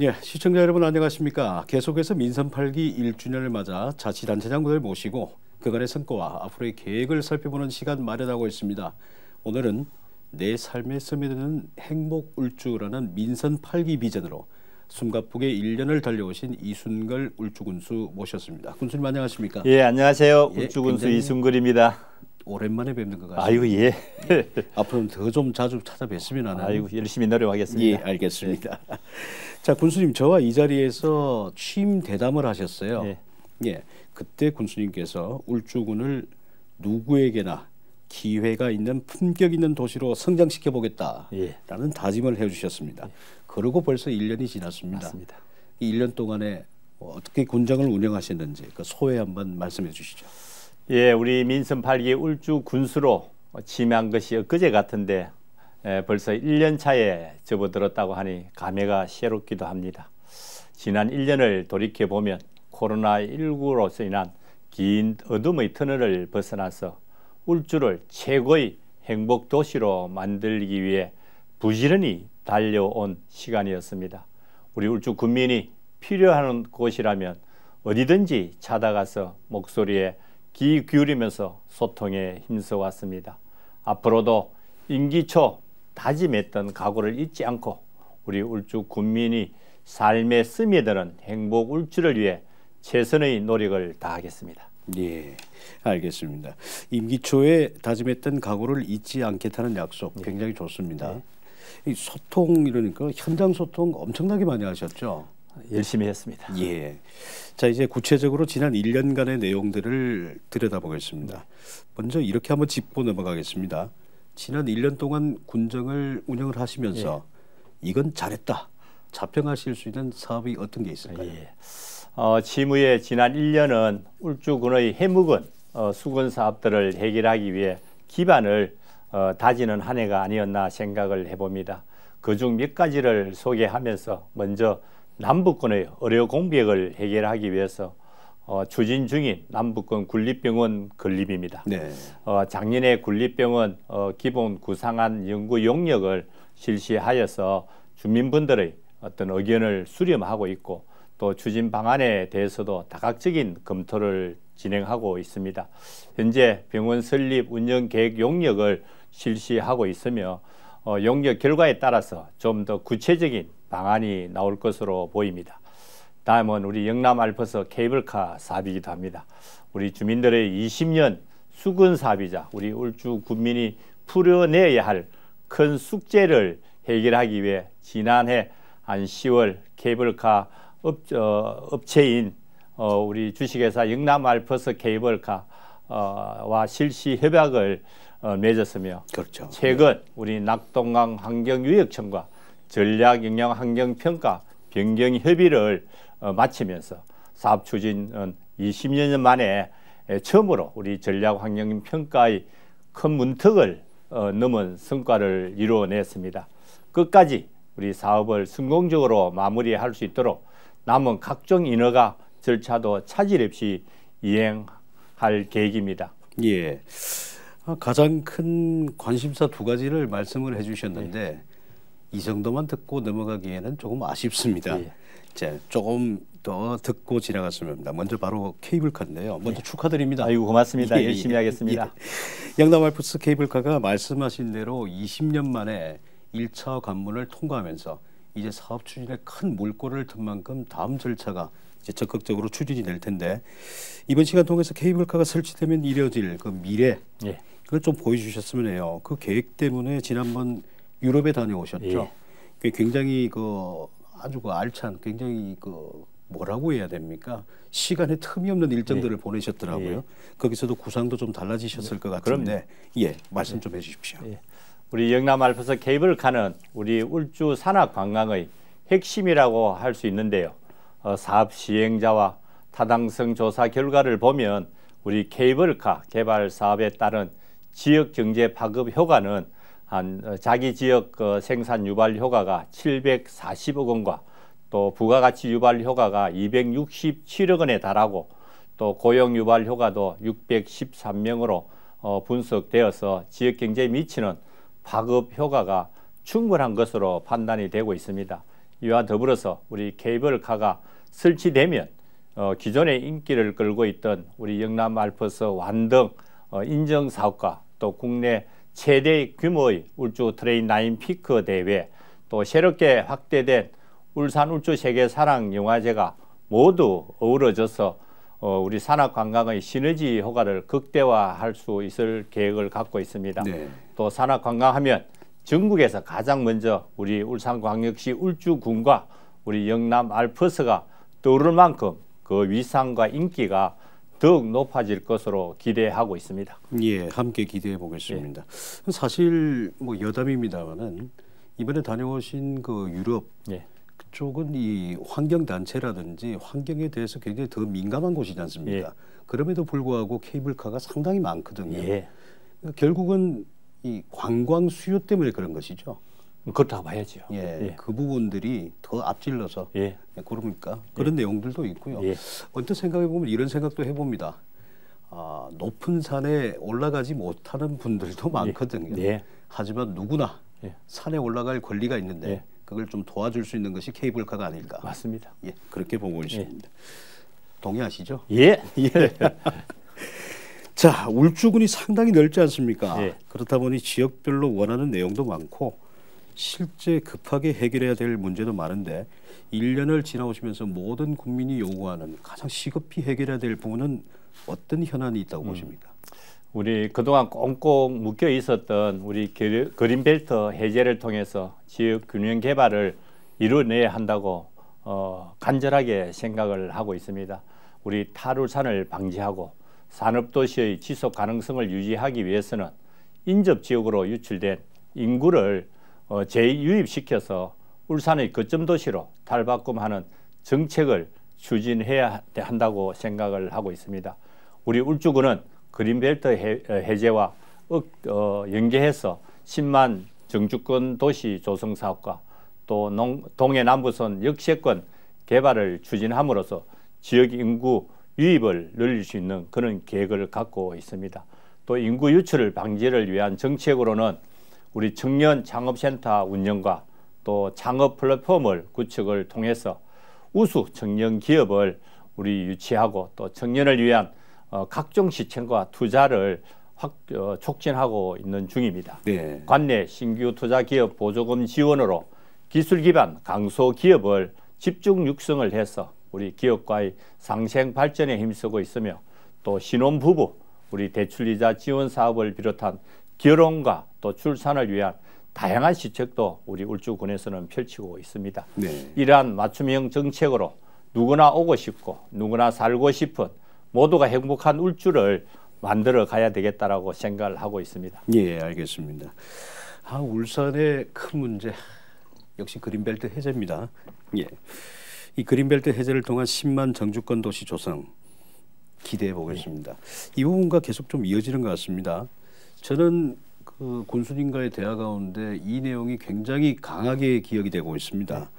예, 시청자 여러분 안녕하십니까? 계속해서 민선 8기 1주년을 맞아 자치단체장분을 모시고 그간의 성과와 앞으로의 계획을 살펴보는 시간 마련하고 있습니다. 오늘은 내 삶에 스며드는 행복울주라는 민선 8기 비전으로 숨가쁘게 1년을 달려오신 이순걸 울주군수 모셨습니다. 군수님 안녕하십니까? 예, 안녕하세요. 예, 울주군수 이순걸입니다. 오랜만에 뵙는 것 같습니다. 아이고, 예. 앞으로는 더 좀 자주 찾아뵙으면 하는. 아이고, 열심히 노력하겠습니다. 예, 알겠습니다. 예. 자, 군수님 저와 이 자리에서 취임 대담을 하셨어요. 예. 예, 그때 군수님께서 울주군을 누구에게나 기회가 있는 품격 있는 도시로 성장시켜 보겠다라는 예. 다짐을 해주셨습니다. 예. 그러고 벌써 1년이 지났습니다. 맞습니다. 이 1년 동안에 어떻게 군정을 운영하셨는지 그 소회 한번 말씀해 주시죠. 예, 우리 민선 8기 울주군수로 취임한 것이 엊그제 같은데 벌써 1년 차에 접어들었다고 하니 감회가 새롭기도 합니다. 지난 1년을 돌이켜보면 코로나19로서 인한 긴 어둠의 터널을 벗어나서 울주를 최고의 행복 도시로 만들기 위해 부지런히 달려온 시간이었습니다. 우리 울주 군민이 필요한 곳이라면 어디든지 찾아가서 목소리에 귀 기울이면서 소통에 힘써왔습니다. 앞으로도 임기 초 다짐했던 각오를 잊지 않고 우리 울주 군민이 삶에 스며드는 행복 울주를 위해 최선의 노력을 다하겠습니다. 예, 알겠습니다. 임기 초에 다짐했던 각오를 잊지 않겠다는 약속 굉장히 좋습니다. 이 소통 이러니까 현장 소통 엄청나게 많이 하셨죠? 열심히 했습니다. 예. 자, 이제 구체적으로 지난 1년간의 내용들을 들여다보겠습니다. 먼저 이렇게 한번 짚고 넘어가겠습니다. 지난 1년 동안 군정을 운영을 하시면서 이건 잘했다, 자평하실 수 있는 사업이 어떤 게 있을까요? 예. 취임후에 지난 1년은 울주군의 해묵은 수군 사업들을 해결하기 위해 기반을 다지는 한 해가 아니었나 생각을 해봅니다. 그중 몇 가지를 소개하면서 먼저 남북권의 의료 공백을 해결하기 위해서 추진 중인 남북권 군립병원 건립입니다. 네. 작년에 군립병원 기본 구상안 연구 용역을 실시하여서 주민분들의 어떤 의견을 수렴하고 있고 또 추진 방안에 대해서도 다각적인 검토를 진행하고 있습니다. 현재 병원 설립 운영 계획 용역을 실시하고 있으며 용역 결과에 따라서 좀 더 구체적인 방안이 나올 것으로 보입니다. 다음은 우리 영남 알프스 케이블카 사업이기도 합니다. 우리 주민들의 20년 수건 사업이자 우리 울주 군민이 풀어내야 할 큰 숙제를 해결하기 위해 지난해 한 10월 케이블카 업체인 우리 주식회사 영남 알프스 케이블카와 실시 협약을 맺었으며 그렇죠. 최근 우리 낙동강 환경유역청과 전략영향환경평가 변경 협의를 마치면서 사업 추진은 20년 만에 처음으로 우리 전략환경평가의 큰 문턱을 넘은 성과를 이루어냈습니다. 끝까지 우리 사업을 성공적으로 마무리할 수 있도록 남은 각종 인허가 절차도 차질 없이 이행할 계획입니다. 예. 가장 큰 관심사 두 가지를 말씀을 해주셨는데 이 정도만 듣고 넘어가기에는 조금 아쉽습니다. 예. 자, 조금 더 듣고 지나갔으면 합니다. 먼저 바로 케이블카인데요. 먼저 축하드립니다. 아이고 고맙습니다. 예, 열심히 하겠습니다. 예. 영남 알프스 케이블카가 말씀하신 대로 20년 만에 1차 관문을 통과하면서 이제 사업 추진에 큰 물꼬를 튼 만큼 다음 절차가 이제 적극적으로 추진이 될 텐데 이번 시간 통해서 케이블카가 설치되면 이뤄질 그 미래 그걸 좀 보여주셨으면 해요. 그 계획 때문에 지난번 유럽에 다녀오셨죠. 굉장히 그 아주 그 알찬 굉장히 그 뭐라고 해야 됩니까? 시간에 틈이 없는 일정들을 보내셨더라고요. 거기서도 구상도 좀 달라지셨을 것 같은데 말씀 좀 해주십시오. 우리 영남 알프스 케이블카는 우리 울주 산악 관광의 핵심이라고 할 수 있는데요. 사업 시행자와 타당성 조사 결과를 보면 우리 케이블카 개발 사업에 따른 지역 경제 파급 효과는 한 자기 지역 생산 유발 효과가 740억 원과 또 부가가치 유발 효과가 267억 원에 달하고 또 고용 유발 효과도 613명으로 분석되어서 지역 경제에 미치는 파급 효과가 충분한 것으로 판단이 되고 있습니다. 이와 더불어서 우리 케이블카가 설치되면 기존의 인기를 끌고 있던 우리 영남 알프스 완등 인증 사업과 또 국내 최대 규모의 울주 트레인 라인 피크 대회, 또 새롭게 확대된 울산 울주 세계 사랑 영화제가 모두 어우러져서 우리 산악 관광의 시너지 효과를 극대화할 수 있을 계획을 갖고 있습니다. 네. 또 산악 관광하면 전국에서 가장 먼저 우리 울산광역시 울주군과 우리 영남 알프스가 떠오를 만큼 그 위상과 인기가 더욱 높아질 것으로 기대하고 있습니다. 예, 함께 기대해 보겠습니다. 예. 사실 뭐 여담입니다만은 이번에 다녀오신 그 유럽 예. 그쪽은 이 환경 단체라든지 환경에 대해서 굉장히 더 민감한 곳이지 않습니까? 예. 그럼에도 불구하고 케이블카가 상당히 많거든요. 예. 결국은 이 관광 수요 때문에 그런 것이죠. 그렇다고 봐야죠. 예, 예. 그 부분들이 더 앞질러서 예. 그럽니까? 그런 내용들도 있고요. 예. 언뜻 생각해 보면 이런 생각도 해봅니다. 높은 산에 올라가지 못하는 분들도 많거든요. 예. 하지만 누구나 예. 산에 올라갈 권리가 있는데 예. 그걸 좀 도와줄 수 있는 것이 케이블카가 아닐까. 맞습니다. 예, 그렇게 보고 있습니다. 동의하시죠? 예. 예. 자, 울주군이 상당히 넓지 않습니까? 예. 그렇다 보니 지역별로 원하는 내용도 많고 실제 급하게 해결해야 될 문제도 많은데 1년을 지나오시면서 모든 국민이 요구하는 가장 시급히 해결해야 될 부분은 어떤 현안이 있다고 보십니까? 우리 그동안 꽁꽁 묶여 있었던 우리 그린벨트 해제를 통해서 지역 균형 개발을 이뤄내야 한다고 간절하게 생각을 하고 있습니다. 우리 탈울산을 방지하고 산업도시의 지속 가능성을 유지하기 위해서는 인접 지역으로 유출된 인구를 재유입시켜서 울산의 거점 도시로 탈바꿈하는 정책을 추진해야 한다고 생각을 하고 있습니다. 우리 울주군은 그린벨트 해제와 연계해서 10만 정주권 도시 조성 사업과 또 동해 남부선 역세권 개발을 추진함으로써 지역 인구 유입을 늘릴 수 있는 그런 계획을 갖고 있습니다. 또 인구 유출을 방지를 위한 정책으로는 우리 청년 창업센터 운영과 또 창업 플랫폼을 구축을 통해서 우수 청년 기업을 우리 유치하고 또 청년을 위한 각종 시청과 투자를 촉진하고 있는 중입니다. 네. 관내 신규 투자 기업 보조금 지원으로 기술 기반 강소 기업을 집중 육성을 해서 우리 기업과의 상생 발전에 힘쓰고 있으며 또 신혼부부 우리 대출이자 지원 사업을 비롯한 결혼과 또 출산을 위한 다양한 시책도 우리 울주군에서는 펼치고 있습니다. 네. 이러한 맞춤형 정책으로 누구나 오고 싶고 누구나 살고 싶은 모두가 행복한 울주를 만들어 가야 되겠다라고 생각을 하고 있습니다. 예, 알겠습니다. 울산의 큰 문제 역시 그린벨트 해제입니다. 예. 이 그린벨트 해제를 통한 10만 정주권 도시 조성 기대해 보겠습니다. 이 부분과 계속 좀 이어지는 것 같습니다. 저는 그 군수님과의 대화 가운데 이 내용이 굉장히 강하게 기억이 되고 있습니다.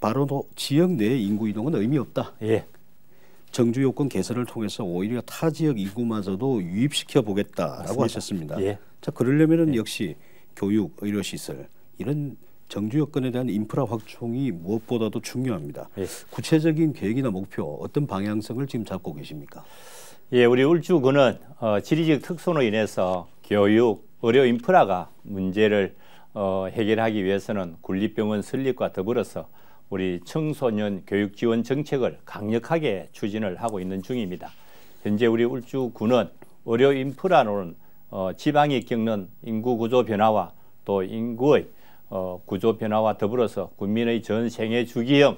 바로 지역 내 인구 이동은 의미 없다. 예. 정주 요건 개선을 통해서 오히려 타 지역 인구마저도 유입시켜 보겠다라고 맞습니다. 하셨습니다. 예. 자, 그러려면은 역시 교육, 의료시설 이런 정주 여건에 대한 인프라 확충이 무엇보다도 중요합니다. 예. 구체적인 계획이나 목표 어떤 방향성을 지금 잡고 계십니까? 예, 우리 울주군은 지리적 특성으로 인해서 교육, 의료 인프라가 문제를 해결하기 위해서는 군립병원 설립과 더불어서 우리 청소년 교육 지원 정책을 강력하게 추진을 하고 있는 중입니다. 현재 우리 울주군은 의료 인프라로는 지방이 겪는 인구 구조 변화와 또 인구의 구조 변화와 더불어서 국민의 전 생애 주기형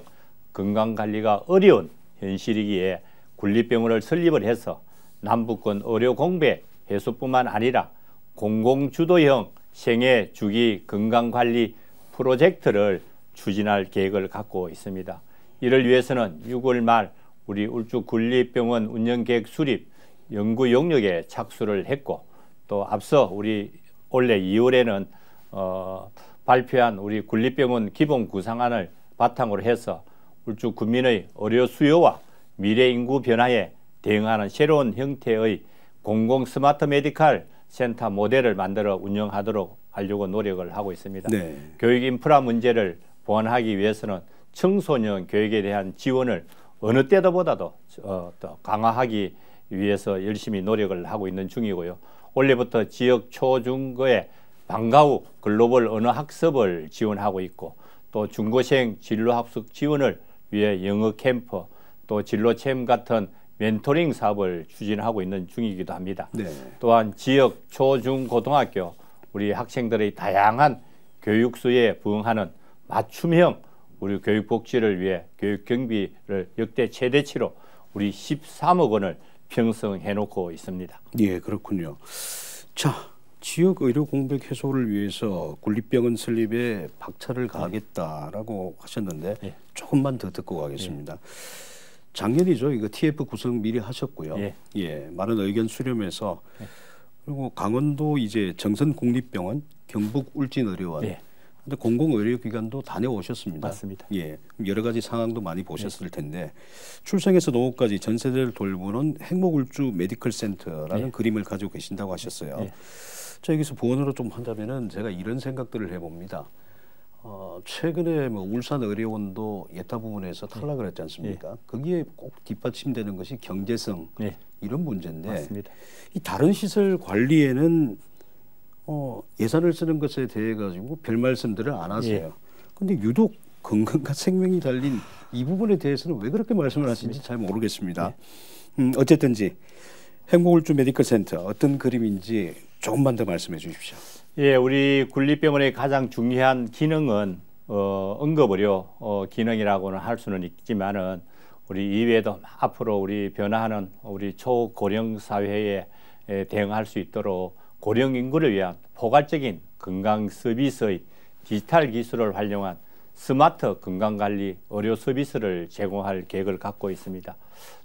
건강 관리가 어려운 현실이기에 군립병원을 설립을 해서 남북권 의료 공백 해소뿐만 아니라 공공주도형 생애 주기 건강 관리 프로젝트를 추진할 계획을 갖고 있습니다. 이를 위해서는 6월 말 우리 울주 군립병원 운영계획 수립 연구 용역에 착수를 했고 또 앞서 우리 올해 2월에는 발표한 우리 군립병원 기본 구상안을 바탕으로 해서 울주 국민의 의료 수요와 미래 인구 변화에 대응하는 새로운 형태의 공공 스마트 메디칼 센터 모델을 만들어 운영하도록 하려고 노력을 하고 있습니다. 네. 교육 인프라 문제를 보완하기 위해서는 청소년 교육에 대한 지원을 어느 때보다도 더 강화하기 위해서 열심히 노력을 하고 있는 중이고요. 올해부터 지역 초중고의 방과 후 글로벌 언어 학습을 지원하고 있고, 또 중고생 진로 합숙 지원을 위해 영어 캠프, 또 진로 체험 같은 멘토링 사업을 추진하고 있는 중이기도 합니다. 네. 또한 지역 초중고등학교 우리 학생들의 다양한 교육 수요에 부응하는 맞춤형 우리 교육복지를 위해 교육 경비를 역대 최대치로 우리 13억 원을 편성해 놓고 있습니다. 예, 그렇군요. 자, 지역 의료 공백 해소를 위해서 군립병원 설립에 박차를 가하겠다라고 하셨는데 조금만 더 듣고 가겠습니다. 작년이죠. 이거 TF 구성 미리 하셨고요. 예, 많은 의견 수렴해서 그리고 강원도 이제 정선 국립병원, 경북 울진의료원, 근데 공공의료기관도 다녀오셨습니다. 맞습니다. 예, 여러 가지 상황도 많이 보셨을 텐데 출생에서 노후까지 전 세대를 돌보는 행복울주 메디컬 센터라는 그림을 가지고 계신다고 하셨어요. 자, 여기서 보완으로 좀 한다면은 제가 이런 생각들을 해봅니다. 최근에 뭐 울산의료원도 예타 부분에서 탈락을 했지 않습니까? 거기에 꼭 뒷받침되는 것이 경제성 이런 문제인데 맞습니다. 이 다른 시설 관리에는 예산을 쓰는 것에 대해 가지고 별 말씀들을 안 하세요. 근데 유독 건강과 생명이 달린 이 부분에 대해서는 왜 그렇게 말씀을 하시는지 잘 모르겠습니다. 어쨌든지 행복울주 메디컬 센터 어떤 그림인지 조금만 더 말씀해 주십시오. 예, 우리 군립병원의 가장 중요한 기능은 응급의료 기능이라고는 할 수는 있지만은 우리 이외에도 앞으로 우리 변화하는 우리 초고령 사회에 대응할 수 있도록 고령 인구를 위한 포괄적인 건강 서비스의 디지털 기술을 활용한 스마트 건강관리 의료 서비스를 제공할 계획을 갖고 있습니다.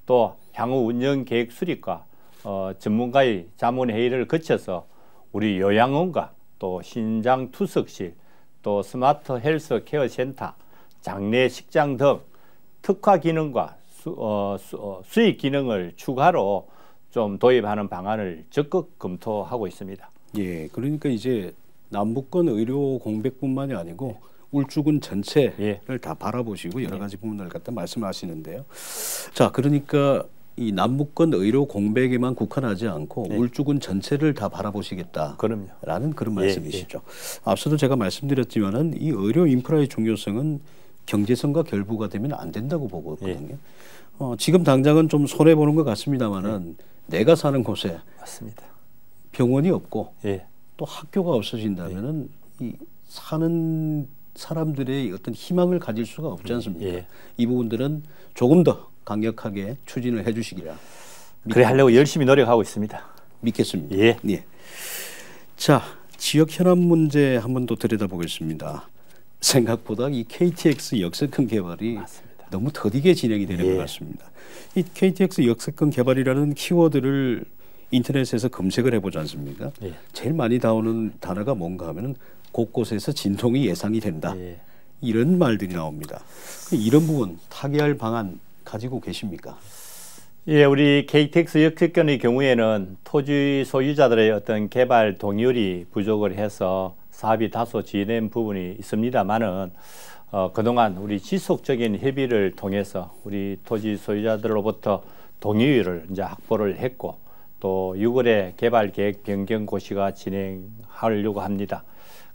또 향후 운영 계획 수립과 전문가의 자문회의를 거쳐서 우리 요양원과 또 신장 투석실, 또 스마트 헬스 케어 센터, 장례 식장 등 특화 기능과 수익 기능을 추가로 좀 도입하는 방안을 적극 검토하고 있습니다. 예, 그러니까 이제 남북권 의료 공백뿐만이 아니고 울주군 전체를 다 바라보시고 여러 가지 부분을 갖다 말씀하시는데요. 자, 그러니까 이 남북권 의료 공백에만 국한하지 않고 울주군 전체를 다 바라보시겠다. 그럼요. 라는 그런 말씀이시죠. 앞서도 제가 말씀드렸지만은 이 의료 인프라의 중요성은 경제성과 결부가 되면 안 된다고 보고 있거든요. 지금 당장은 좀 손해 보는 것 같습니다만은 내가 사는 곳에 맞습니다. 병원이 없고 또 학교가 없어진다면은 이 사는 사람들의 어떤 희망을 가질 수가 없지 않습니까? 이 부분들은 조금 더 강력하게 추진을 해주시기라. 그래 하려고 열심히 노력하고 있습니다. 믿겠습니다. 예. 자, 지역 현안 문제 한번 더 들여다보겠습니다. 생각보다 이 KTX 역세권 개발이 너무 더디게 진행이 되는 것 같습니다. 이 KTX 역세권 개발이라는 키워드를 인터넷에서 검색을 해보지 않습니까? 제일 많이 나오는 단어가 뭔가 하면은 곳곳에서 진통이 예상이 된다. 이런 말들이 나옵니다. 이런 부분 타개할 방안 가지고 계십니까? 예, 우리 KTX 역세권의 경우에는 토지 소유자들의 어떤 개발 동의율이 부족을 해서 사업이 다소 지연된 부분이 있습니다만은 그동안 우리 지속적인 협의를 통해서 우리 토지 소유자들로부터 동의율을 이제 확보를 했고 또 6월에 개발 계획 변경 고시가 진행하려고 합니다.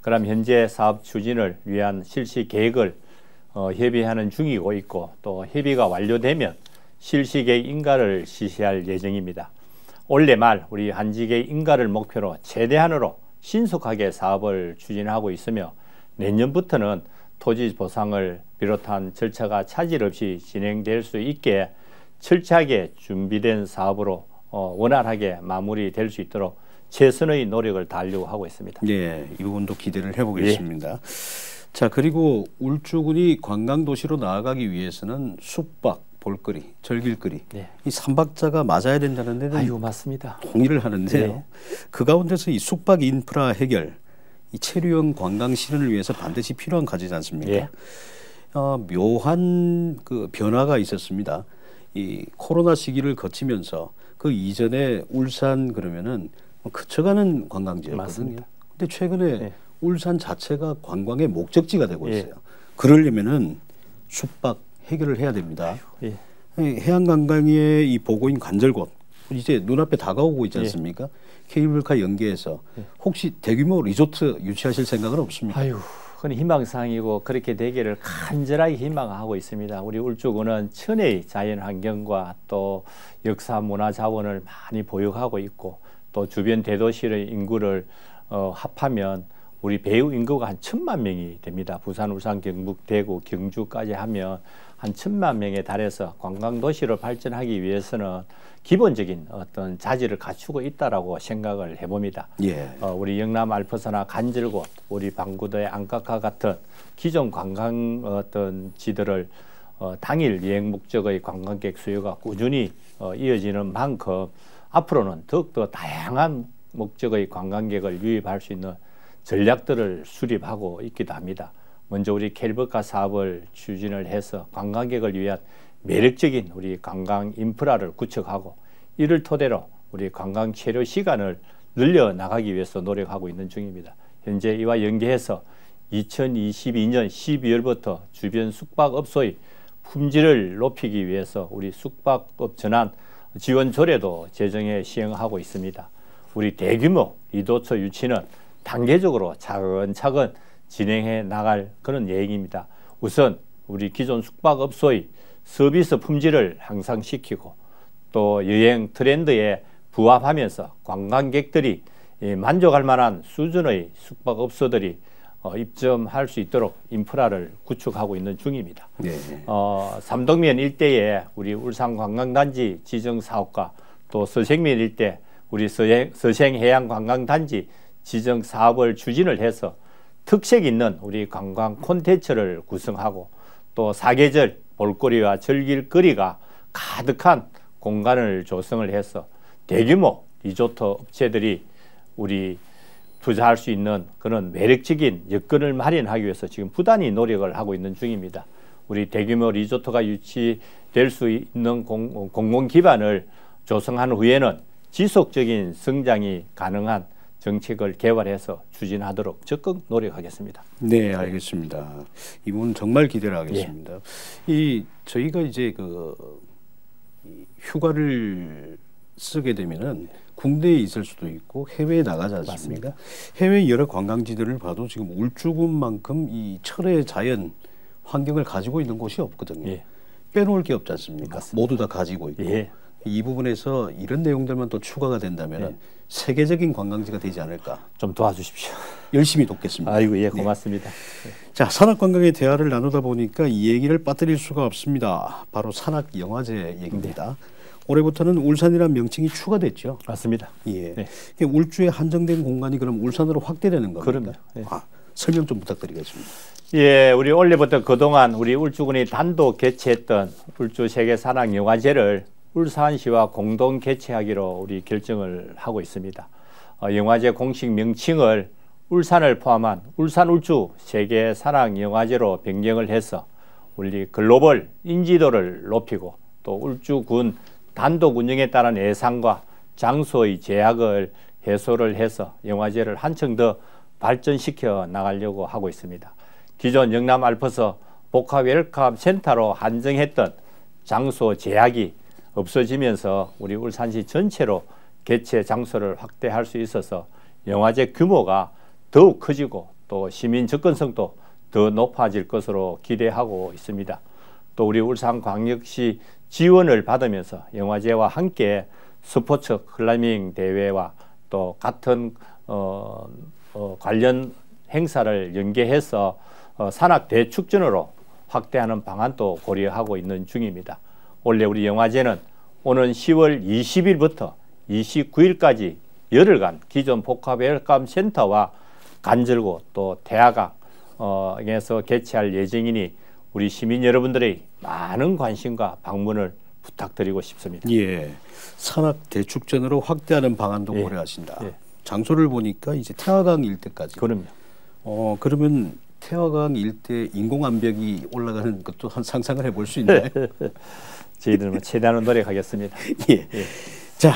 그럼 현재 사업 추진을 위한 실시 계획을 협의하는 중이고 있고 또 협의가 완료되면 실시 계획 인가를 실시할 예정입니다. 올해 말 우리 한지계획 인가를 목표로 최대한으로 신속하게 사업을 추진하고 있으며 내년부터는 토지 보상을 비롯한 절차가 차질 없이 진행될 수 있게 철저하게 준비된 사업으로 원활하게 마무리될 수 있도록 최선의 노력을 다하려고 하고 있습니다. 네, 이 부분도 기대를 해보겠습니다. 자, 그리고 울주군이 관광도시로 나아가기 위해서는 숙박, 볼거리, 절길거리 이 3박자가 맞아야 된다는 데는 맞습니다. 동의를 하는데요. 그 가운데서 이 숙박 인프라 해결, 이 체류형 관광 실현을 위해서 반드시 필요한 과제지 않습니까? 묘한 그 변화가 있었습니다. 이 코로나 시기를 거치면서 그 이전에 울산 그러면은 그쳐가는 관광지였거든요. 근데 최근에 울산 자체가 관광의 목적지가 되고 있어요. 그러려면은 숙박 해결을 해야 됩니다. 예. 해양관광의 이 보고인 관절곶 이제 눈앞에 다가오고 있지 예. 않습니까? 케이블카 연계해서 혹시 대규모 리조트 유치하실 생각은 없습니까? 아유, 그건 희망사항이고 그렇게 되기를 간절하게 희망하고 있습니다. 우리 울주군은 천혜의 자연환경과 또 역사 문화 자원을 많이 보유하고 있고 또 주변 대도시의 인구를 합하면 우리 배후 인구가 한 1,000만 명이 됩니다. 부산, 울산, 경북, 대구, 경주까지 하면 한 1,000만 명에 달해서 관광도시로 발전하기 위해서는 기본적인 어떤 자질을 갖추고 있다라고 생각을 해봅니다. 예. 우리 영남 알프스나 간절곶, 우리 방구도의 안카카 같은 기존 관광 어떤 지들을 당일 여행 목적의 관광객 수요가 꾸준히 이어지는 만큼 앞으로는 더욱더 다양한 목적의 관광객을 유입할 수 있는 전략들을 수립하고 있기도 합니다. 먼저 우리 케이블카 사업을 추진을 해서 관광객을 위한 매력적인 우리 관광 인프라를 구축하고 이를 토대로 우리 관광 체류 시간을 늘려 나가기 위해서 노력하고 있는 중입니다. 현재 이와 연계해서 2022년 12월부터 주변 숙박업소의 품질을 높이기 위해서 우리 숙박업 전환 지원 조례도 제정해 시행하고 있습니다. 우리 대규모 리조트 유치는 단계적으로 차근차근 진행해 나갈 그런 예정입니다. 우선 우리 기존 숙박업소의 서비스 품질을 향상시키고 또 여행 트렌드에 부합하면서 관광객들이 만족할 만한 수준의 숙박업소들이 입점할 수 있도록 인프라를 구축하고 있는 중입니다. 네. 삼덕면 일대에 우리 울산관광단지 지정사업과 또 서생면 일대 우리 서생해양관광단지 지정사업을 추진을 해서 특색 있는 우리 관광 콘텐츠를 구성하고 또 사계절 볼거리와 즐길거리가 가득한 공간을 조성을 해서 대규모 리조트 업체들이 우리 투자할 수 있는 그런 매력적인 여건을 마련하기 위해서 지금 부단히 노력을 하고 있는 중입니다. 우리 대규모 리조트가 유치될 수 있는 공공 기반을 조성한 후에는 지속적인 성장이 가능한 정책을 개발해서 추진하도록 적극 노력하겠습니다. 네, 알겠습니다. 이 부분 정말 기대를 하겠습니다. 저희가 이제 휴가를 쓰게 되면은 국내에 있을 수도 있고 해외에 나가지 않습니까? 해외 여러 관광지들을 봐도 지금 울주군만큼 이 철의 자연 환경을 가지고 있는 곳이 없거든요. 예. 빼놓을 게 없지 않습니까? 맞습니다. 모두 다 가지고 있고. 예. 이 부분에서 이런 내용들만 또 추가가 된다면 세계적인 관광지가 되지 않을까. 좀 도와주십시오. 열심히 돕겠습니다. 아이고, 예, 고맙습니다. 자, 산악관광의 대화를 나누다 보니까 이 얘기를 빠뜨릴 수가 없습니다. 바로 산악영화제 얘기입니다. 올해부터는 울산이라는 명칭이 추가됐죠. 맞습니다. 예. 네. 울주에 한정된 공간이 그럼 울산으로 확대되는 겁니까? 그럼요. 예. 설명 좀 부탁드리겠습니다. 예, 우리 올해부터 그동안 우리 울주군이 단독 개최했던 울주 세계 산악 영화제를 울산시와 공동 개최하기로 우리 결정을 하고 있습니다. 영화제 공식 명칭을 울산을 포함한 울산 울주 세계 산악 영화제로 변경을 해서 우리 글로벌 인지도를 높이고 또 울주군 단독 운영에 따른 예산과 장소의 제약을 해소를 해서 영화제를 한층 더 발전시켜 나가려고 하고 있습니다. 기존 영남 알프스 복합 웰컴 센터로 한정했던 장소 제약이 없어지면서 우리 울산시 전체로 개최 장소를 확대할 수 있어서 영화제 규모가 더욱 커지고 또 시민 접근성도 더 높아질 것으로 기대하고 있습니다. 또 우리 울산광역시 지원을 받으면서 영화제와 함께 스포츠 클라이밍 대회와 또 같은 관련 행사를 연계해서 산악 대축전으로 확대하는 방안도 고려하고 있는 중입니다. 원래 우리 영화제는 오는 10월 20일부터 29일까지 열흘간 기존 복합 웰컴 센터와 간절곶 또 태화강에서 개최할 예정이니 우리 시민 여러분들의 많은 관심과 방문을 부탁드리고 싶습니다. 예, 산악 대축전으로 확대하는 방안도 고려하신다. 예. 장소를 보니까 이제 태화강 일대까지. 그럼요. 그러면 태화강 일대 인공암벽이 올라가는 것도 한 상상을 해볼 수 있나요? 저희들은 최대한 노력하겠습니다. 예. 자,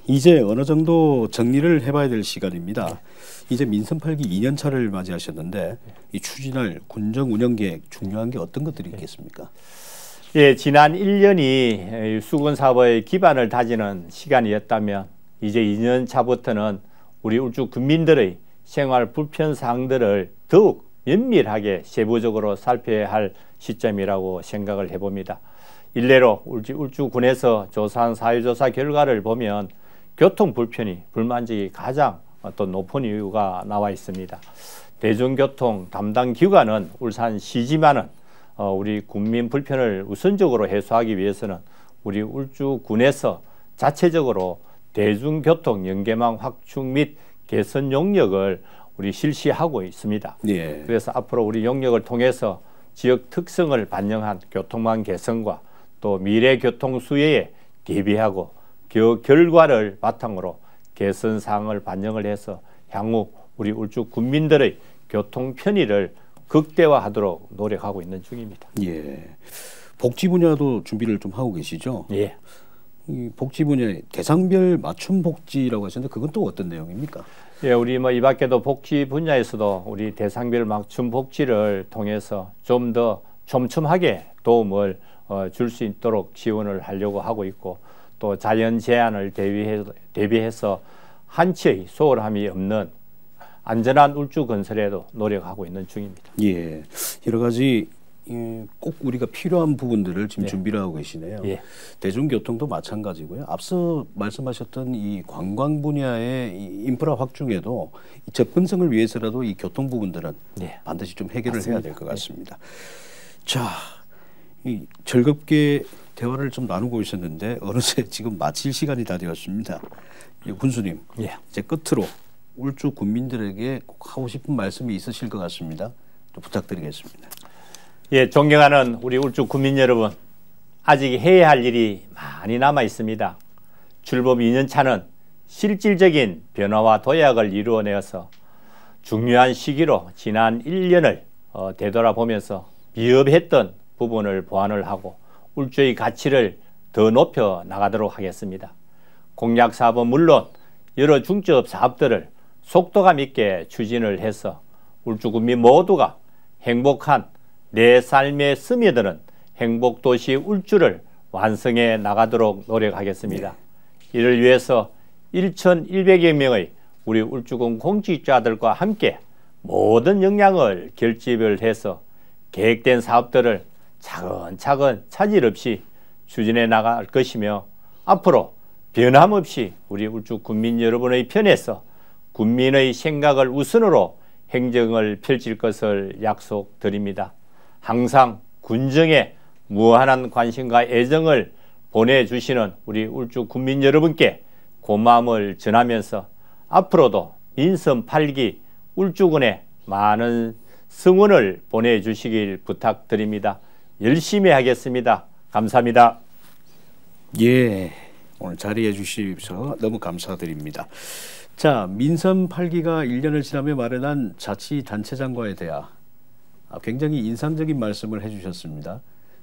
이제 어느 정도 정리를 해봐야 될 시간입니다. 이제 민선 8기 2년 차를 맞이하셨는데 이 추진할 군정 운영 계획 중요한 게 어떤 것들이 있겠습니까? 예, 지난 1년이 수군 사업의 기반을 다지는 시간이었다면 이제 2년 차부터는 우리 울주 군민들의 생활 불편 사항들을 더욱 면밀하게 세부적으로 살펴야 할 시점이라고 생각을 해봅니다. 일례로 울주군에서 조사한 사회조사 결과를 보면 교통 불편이 불만족이 가장 또 높은 이유가 나와 있습니다. 대중교통 담당 기관은 울산시지만은 우리 국민 불편을 우선적으로 해소하기 위해서는 우리 울주군에서 자체적으로 대중교통 연계망 확충 및 개선 용역을 우리 실시하고 있습니다. 예. 그래서 앞으로 우리 용역을 통해서 지역 특성을 반영한 교통망 개선과 또 미래 교통 수요에 대비하고 그 결과를 바탕으로 개선 사항을 반영을 해서 향후 우리 울주 군민들의 교통 편의를 극대화하도록 노력하고 있는 중입니다. 예. 복지 분야도 준비를 좀 하고 계시죠? 예. 이 복지 분야에 대상별 맞춤 복지라고 하셨는데 그건 또 어떤 내용입니까? 예, 우리 이 밖에도 복지 분야에서도 우리 대상별 맞춤 복지를 통해서 좀 더 촘촘하게 도움을 줄 수 있도록 지원을 하려고 하고 있고 또 자연 재해를 대비해서 한치의 소홀함이 없는 안전한 울주 건설에도 노력하고 있는 중입니다. 예, 여러 가지 꼭 우리가 필요한 부분들을 지금 예. 준비를 하고 계시네요. 예. 대중교통도 마찬가지고요. 앞서 말씀하셨던 이 관광 분야의 이 인프라 확충에도 이 접근성을 위해서라도 이 교통 부분들은 예. 반드시 좀 해결을 맞습니다. 해야 될 것 같습니다. 자, 이 즐겁게 대화를 좀 나누고 있었는데 어느새 지금 마칠 시간이 다 되었습니다. 군수님, 예. 이제 끝으로 울주 군민들에게 꼭 하고 싶은 말씀이 있으실 것 같습니다. 좀 부탁드리겠습니다. 예, 존경하는 우리 울주 군민 여러분, 아직 해야 할 일이 많이 남아 있습니다. 출범 2년 차는 실질적인 변화와 도약을 이루어내어서 중요한 시기로 지난 1년을 되돌아보면서 미흡했던 부분을 보완을 하고 울주의 가치를 더 높여 나가도록 하겠습니다. 공약 사업은 물론 여러 중점 사업들을 속도감 있게 추진을 해서 울주 군민 모두가 행복한 내 삶에 스며드는 행복도시 울주를 완성해 나가도록 노력하겠습니다. 이를 위해서 1,100여 명의 우리 울주군 공직자들과 함께 모든 역량을 결집을 해서 계획된 사업들을 차근차근 차질 없이 추진해 나갈 것이며 앞으로 변함없이 우리 울주 군민 여러분의 편에서 군민의 생각을 우선으로 행정을 펼칠 것을 약속드립니다. 항상 군정에 무한한 관심과 애정을 보내주시는 우리 울주 군민 여러분께 고마움을 전하면서 앞으로도 민선 8기 울주군에 많은 성원을 보내주시길 부탁드립니다. 열심히 하겠습니다. 감사합니다. 예, 오늘 자리해 주셔서 너무 감사드립니다. 자, 민선 8기가 1년을 지나며 마련한 자치단체장과의 대화, 굉장히 인상적인 말씀을 해주셨습니다.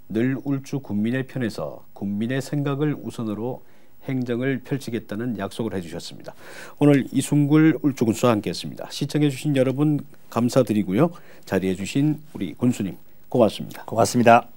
늘 울주 군민의 편에서 군민의 생각을 우선으로 행정을 펼치겠다는 약속을 해주셨습니다. 오늘 이순굴 울주군수와 함께했습니다. 시청해주신 여러분 감사드리고요. 자리해주신 우리 군수님 고맙습니다. 고맙습니다.